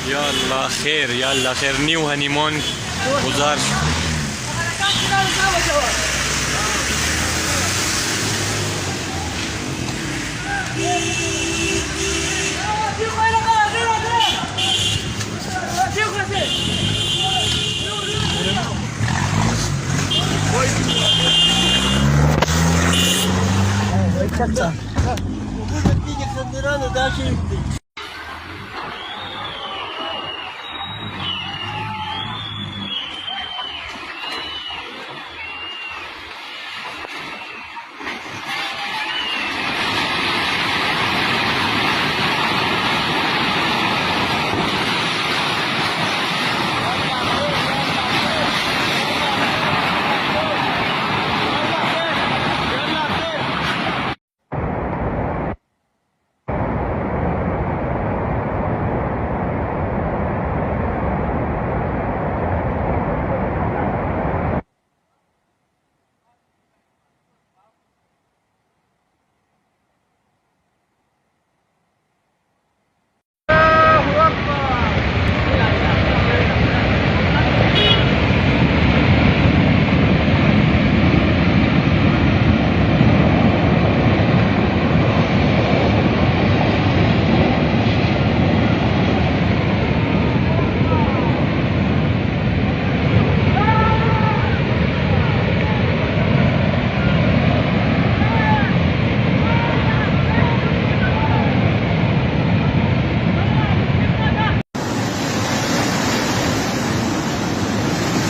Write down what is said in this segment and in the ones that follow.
یا الله خیر نیو هنیمون گذار شو.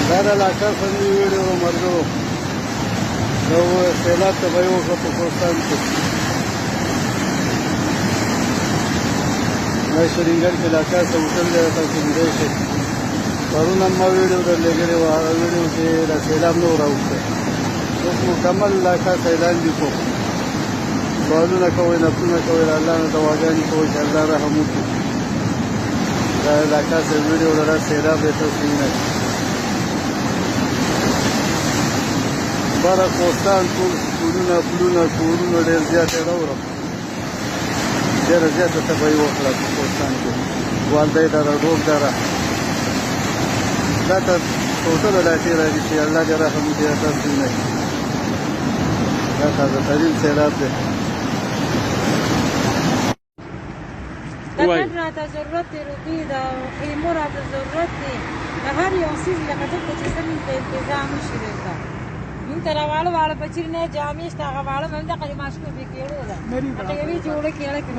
دا علاقه څنګه ویډیو مرګو نو سیلاب ته به یو په کوستان کې نو شرینګل کې علاقه څه وصل دی تاسو دې شي پرون ما ویډیو درلګره و هغه ویډیو کې د سیلاب نو راوځي اوس مکمل علاقه سیلاب دی کو سوالونه کوي نه کوي الله نه دواګانی کوي چې الله رحم وکړي دا علاقه څه ویډیو لرا سیلاب ته څنګه بارا کوستان ټول پلونه کورونه ډېر زیات راوړم ډېر زیاته تباهي وکړه په کوستان کې والدی دره ډوب دره دا ته ټوټل علاقې راځي چې الله دې رحم وکړي تاسو نه دا تازه ترین سیلاب دی د کټ راته ضرورت دی روپۍ د خیمو راته ضرورت دی د هر یو څیز لکه دلته چې زموږ ته انتظام وشي دلته مونږ ته راواړه واړه بچي نه جامې شته هغه واړه مونږ دغه ماشکو به کېړو ده هغه یوې جوړه کېړه کې